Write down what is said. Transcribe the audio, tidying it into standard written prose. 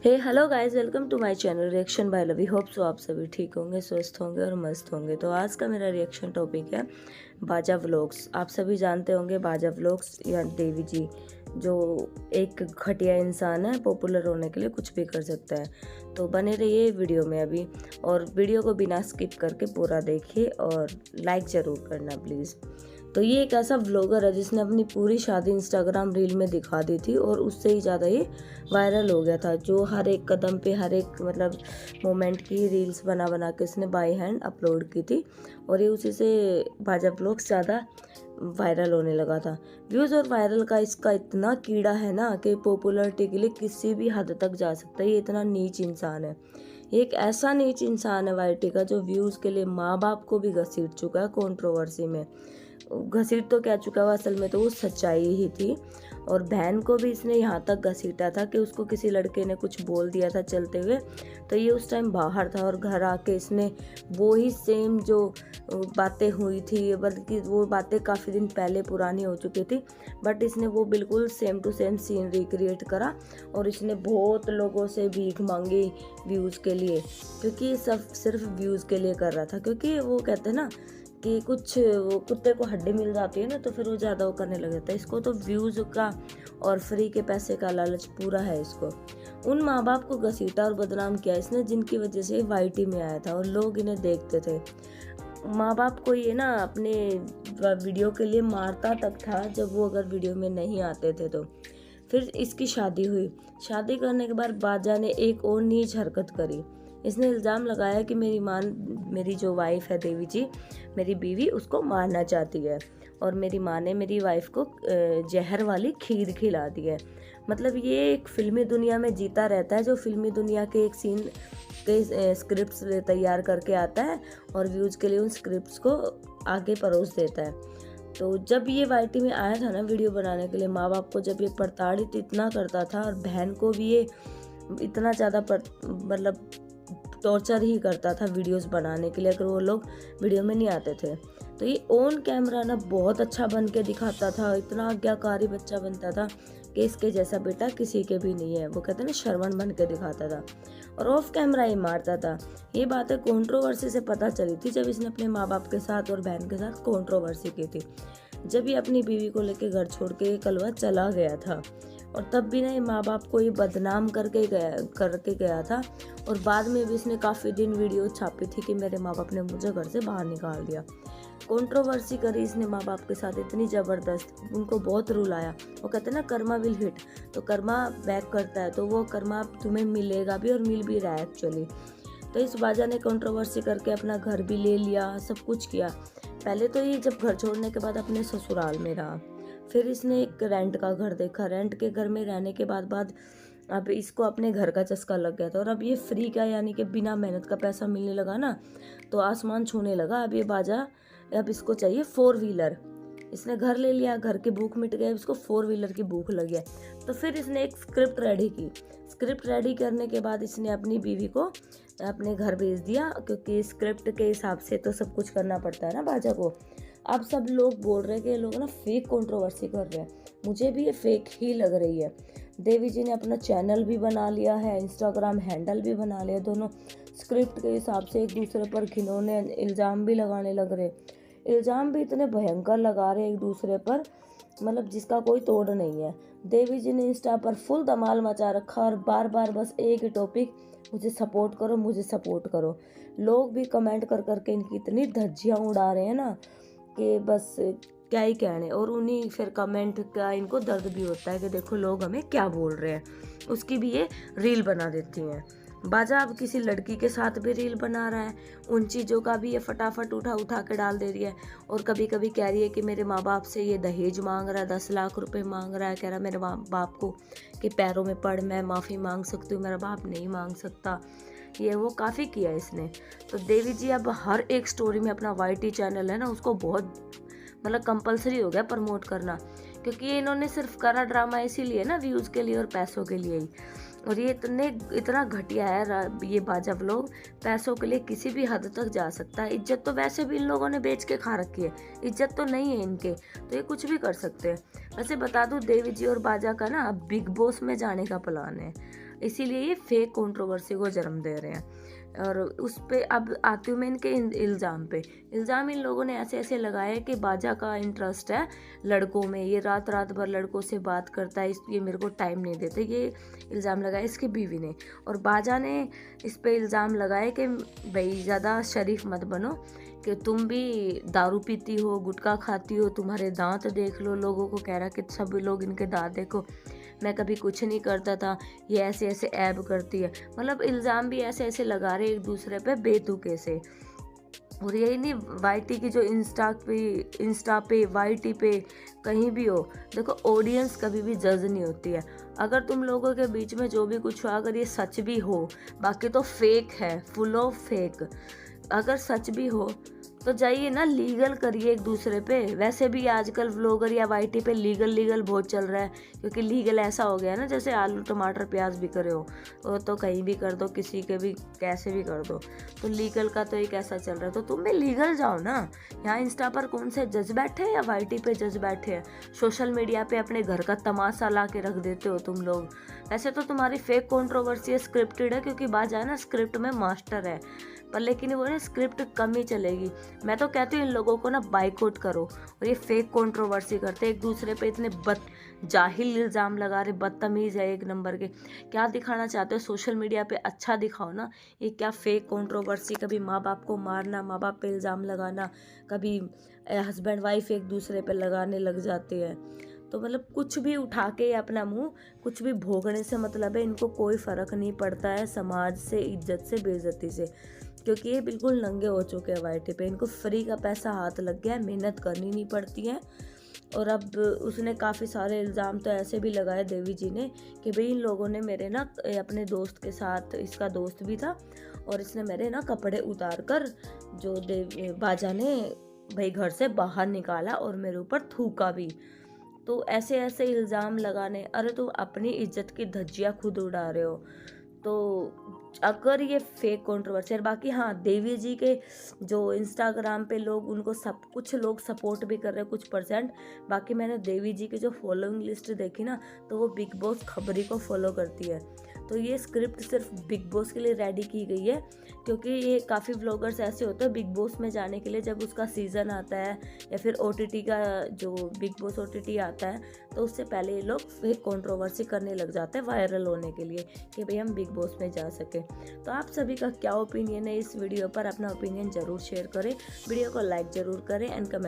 Hey hello guys, welcome to my channel reaction by Lovey. Hope so आप सभी ठीक होंगे, स्वस्थ होंगे और मस्त होंगे। तो आज का मेरा रिएक्शन टॉपिक है बाजा व्लॉग्स। आप सभी जानते होंगे बाजा व्लॉग्स या देवी जी, जो एक घटिया इंसान है, पॉपुलर होने के लिए कुछ भी कर सकता है। तो बने रहिए वीडियो में अभी, और वीडियो को बिना स्किप करके पूरा देखिए और लाइक ज़रूर करना प्लीज़। तो ये एक ऐसा व्लॉगर है जिसने अपनी पूरी शादी इंस्टाग्राम रील में दिखा दी थी और उससे ही ज़्यादा ये वायरल हो गया था। जो हर एक कदम पे, हर एक मोमेंट की रील्स बना बना के उसने बाई हैंड अपलोड की थी, और ये उसी से बाजा व्लॉग्स ज़्यादा वायरल होने लगा था। व्यूज़ और वायरल का इसका इतना कीड़ा है ना कि पॉपुलरिटी के लिए किसी भी हद तक जा सकता है। ये इतना नीच इंसान है, ये एक ऐसा नीच इंसान है वाईटी का, जो व्यूज़ के लिए माँ बाप को भी घसीट चुका है कंट्रोवर्सी में। घसीट तो क्या चुका हुआ, असल में तो वो सच्चाई ही थी। और बहन को भी इसने यहाँ तक घसीटा था कि उसको किसी लड़के ने कुछ बोल दिया था चलते हुए, तो ये उस टाइम बाहर था और घर आके इसने वो ही सेम जो बातें हुई थी, बल्कि वो बातें काफ़ी दिन पहले पुरानी हो चुकी थी, बट इसने वो बिल्कुल same to same scene recreate करा। और इसने बहुत लोगों से भीख मांगी व्यूज़ के लिए, क्योंकि ये सब सिर्फ व्यूज़ के लिए कर रहा था। क्योंकि वो कहते हैं ना कि कुछ वो कुत्ते को हड्डी मिल जाती है ना, तो फिर वो ज़्यादा वो करने लग जाता है। इसको तो व्यूज़ का और फ्री के पैसे का लालच पूरा है इसको। उन माँ बाप को घसीटा और बदनाम किया इसने जिनकी वजह से वाईटी में आया था और लोग इन्हें देखते थे। माँ बाप को ये ना अपने वीडियो के लिए मारता तक था जब वो अगर वीडियो में नहीं आते थे तो। फिर इसकी शादी हुई। शादी करने के बाद बाजा ने एक और नीच हरकत करी। इसने इल्ज़ाम लगाया कि मेरी जो वाइफ है देवी जी, मेरी बीवी, उसको मारना चाहती है, और मेरी माँ ने मेरी वाइफ को जहर वाली खीर खिला दी है। मतलब ये एक फिल्मी दुनिया में जीता रहता है, जो फिल्मी दुनिया के एक सीन के स्क्रिप्ट्स तैयार करके आता है और व्यूज़ के लिए उन स्क्रिप्ट्स को आगे परोस देता है। तो जब ये वाईटी में आया था ना वीडियो बनाने के लिए, माँ बाप को जब ये प्रताड़ित इतना करता था और बहन को भी ये इतना ज़्यादा मतलब टॉर्चर ही करता था वीडियोस बनाने के लिए, अगर वो लोग वीडियो में नहीं आते थे। तो ये ऑन कैमरा ना बहुत अच्छा बन के दिखाता था, इतना आज्ञाकारी बच्चा बनता था कि इसके जैसा बेटा किसी के भी नहीं है। वो कहते हैं ना, शर्मन बन के दिखाता था, और ऑफ कैमरा ही मारता था। ये बातें कंट्रोवर्सी से पता चली थी जब इसने अपने माँ बाप के साथ और बहन के साथ कंट्रोवर्सी की थी, जब ये अपनी बीवी को लेकर घर छोड़ के कलवा चला गया था। और तब भी ना ये माँ बाप को ये बदनाम करके गया था। और बाद में भी इसने काफ़ी दिन वीडियो छापी थी कि मेरे माँ बाप ने मुझे घर से बाहर निकाल दिया। कंट्रोवर्सी करी इसने माँ बाप के साथ इतनी ज़बरदस्त, उनको बहुत रुलाया। वो कहते हैं ना, कर्मा विल हिट, तो कर्मा बैक करता है, तो वो कर्मा तुम्हें मिलेगा भी और मिल भी रहा है एक्चुअली। तो इस बाजा ने कंट्रोवर्सी करके अपना घर भी ले लिया, सब कुछ किया। पहले तो ये जब घर छोड़ने के बाद अपने ससुराल में रहा, फिर इसने एक रेंट का घर देखा। रेंट के घर में रहने के बाद अब इसको अपने घर का चस्का लग गया था, और अब ये फ्री का, यानी कि बिना मेहनत का पैसा मिलने लगा ना, तो आसमान छूने लगा। अब ये बाजा, अब इसको चाहिए 4 व्हीलर। इसने घर ले लिया, घर की भूख मिट गई, इसको 4 व्हीलर की भूख लगी है। तो फिर इसने एक स्क्रिप्ट रेडी की। स्क्रिप्ट रेडी करने के बाद इसने अपनी बीवी को अपने घर भेज दिया, क्योंकि स्क्रिप्ट के हिसाब से तो सब कुछ करना पड़ता है ना बाजा को। अब सब लोग बोल रहे हैं कि ये लोग ना फेक कंट्रोवर्सी कर रहे हैं। मुझे भी ये फेक ही लग रही है। देवी जी ने अपना चैनल भी बना लिया है, इंस्टाग्राम हैंडल भी बना लिया। दोनों स्क्रिप्ट के हिसाब से एक दूसरे पर घिनौने इल्ज़ाम भी लगाने लग रहे। इल्ज़ाम भी इतने भयंकर लगा रहे एक दूसरे पर, मतलब जिसका कोई तोड़ नहीं है। देवी जी ने इंस्टा पर फुल धमाल मचा रखा, और बार बार बस एक ही टॉपिक, मुझे सपोर्ट करो, मुझे सपोर्ट करो। लोग भी कमेंट कर करके इनकी इतनी धज्जियाँ उड़ा रहे हैं ना कि बस क्या ही कहने। और उन्हीं फिर कमेंट का इनको दर्द भी होता है कि देखो लोग हमें क्या बोल रहे हैं, उसकी भी ये रील बना देती हैं। बाजा अब किसी लड़की के साथ भी रील बना रहा है, उन चीज़ों का भी ये फटाफट उठा के डाल दे रही है। और कभी कभी कह रही है कि मेरे माँ बाप से ये दहेज मांग रहा है, 10 लाख रुपए मांग रहा है। कह रहा है मेरे माँ बाप को कि पैरों में पड़, मैं माफ़ी मांग सकती हूँ, मेरा बाप नहीं मांग सकता। ये वो काफ़ी किया इसने। तो देवी जी अब हर एक स्टोरी में, अपना वाईटी चैनल है ना, उसको बहुत मतलब कंपलसरी हो गया प्रमोट करना, क्योंकि ये इन्होंने सिर्फ करा ड्रामा इसीलिए ना, व्यूज़ के लिए और पैसों के लिए ही। और ये इतना घटिया है ये बाजा व्लॉग, पैसों के लिए किसी भी हद तक जा सकता है। इज्जत तो वैसे भी इन लोगों ने बेच के खा रखी है, इज्जत तो नहीं है इनके, तो ये कुछ भी कर सकते हैं। वैसे बता दूं, देवी जी और बाजा का ना अब बिग बॉस में जाने का प्लान है। इसीलिए ये फेक कंट्रोवर्सी को जन्म दे रहे हैं। और उस पे अब आती हूँ मैं इनके इल्ज़ाम पे। इल्ज़ाम इन लोगों ने ऐसे ऐसे लगाए कि बाजा का इंटरेस्ट है लड़कों में, ये रात रात भर लड़कों से बात करता है, ये मेरे को टाइम नहीं देते, ये इल्ज़ाम लगाया इसकी बीवी ने। और बाजा ने इस पे इल्ज़ाम लगाए कि भाई ज़्यादा शरीफ मत बनो, कि तुम भी दारू पीती हो, गुटखा खाती हो, तुम्हारे दांत देख लो, लोगों को कह रहा कि सब लोग इनके दांत देखो, मैं कभी कुछ नहीं करता था, ये ऐसे ऐसे ऐब करती है। मतलब इल्ज़ाम भी ऐसे ऐसे लगा रहे एक दूसरे पे बेतुके से। और यही नहीं, वाईटी की जो इंस्टा पे वाईटी पे कहीं भी हो, देखो ऑडियंस कभी भी जज नहीं होती है। अगर तुम लोगों के बीच में जो भी कुछ हुआ अगर ये सच भी हो, बाकी तो फेक है, फुल ऑफ फेक, अगर सच भी हो तो जाइए ना लीगल करिए एक दूसरे पे। वैसे भी आजकल व्लॉगर या वाईटी पे लीगल बहुत चल रहा है, क्योंकि लीगल ऐसा हो गया है ना, जैसे आलू टमाटर प्याज भी करे हो वो तो कहीं भी कर दो, किसी के भी कैसे भी कर दो, तो लीगल का तो एक ऐसा चल रहा है। तो तुम भी लीगल जाओ ना। यहाँ इंस्टा पर कौन से जज बैठे हैं या वाईटी पे जज बैठे हैं? सोशल मीडिया पे अपने घर का तमाशा ला के रख देते हो तुम लोग। वैसे तो तुम्हारी फेक कंट्रोवर्सी स्क्रिप्टेड है, क्योंकि बाजा ना स्क्रिप्ट में मास्टर है, पर लेकिन वो ना स्क्रिप्ट कम ही चलेगी। मैं तो कहती हूँ इन लोगों को ना बाइकआउट करो। और ये फेक कंट्रोवर्सी करते हैं एक दूसरे पे, इतने जाहिल इल्ज़ाम लगा रहे, बदतमीज़ है एक नंबर के। क्या दिखाना चाहते हो सोशल मीडिया पे? अच्छा दिखाओ ना। ये क्या फेक कंट्रोवर्सी, कभी माँ बाप को मारना, माँ बाप पे इल्ज़ाम लगाना, कभी हस्बैंड वाइफ एक दूसरे पे लगाने लग जाते हैं। तो मतलब कुछ भी उठा के अपना मुंह, कुछ भी भोगने से मतलब है, इनको कोई फ़र्क नहीं पड़ता है समाज से, इज्जत से, बेइज्जती से, क्योंकि ये बिल्कुल नंगे हो चुके हैं वाईटी पे। इनको फ्री का पैसा हाथ लग गया है, मेहनत करनी नहीं पड़ती है। और अब उसने काफ़ी सारे इल्ज़ाम तो ऐसे भी लगाए देवी जी ने कि भाई इन लोगों ने मेरे ना अपने दोस्त के साथ, इसका दोस्त भी था, और इसने मेरे ना कपड़े उतार कर जो बाजा ने भाई घर से बाहर निकाला और मेरे ऊपर थूका भी। तो ऐसे ऐसे इल्ज़ाम लगाने, अरे तुम अपनी इज्जत की धज्जियाँ खुद उड़ा रहे हो। तो अगर ये फेक कंट्रोवर्सी है, बाकी हाँ देवी जी के जो इंस्टाग्राम पे लोग उनको सब कुछ लोग सपोर्ट भी कर रहे हैं कुछ परसेंट। बाकी मैंने देवी जी की जो फॉलोइंग लिस्ट देखी ना, तो वो बिग बॉस खबरी को फॉलो करती है। तो ये स्क्रिप्ट सिर्फ बिग बॉस के लिए रेडी की गई है, क्योंकि ये काफ़ी व्लॉगर्स ऐसे होते हैं बिग बॉस में जाने के लिए, जब उसका सीज़न आता है या फिर ओटीटी का जो बिग बॉस ओटीटी आता है, तो उससे पहले ये लोग फेक कंट्रोवर्सी करने लग जाते हैं वायरल होने के लिए, कि भाई हम बिग बॉस में जा सकें। तो आप सभी का क्या ओपिनियन है इस वीडियो पर? अपना ओपिनियन ज़रूर शेयर करें, वीडियो को लाइक ज़रूर करें एंड कमेंट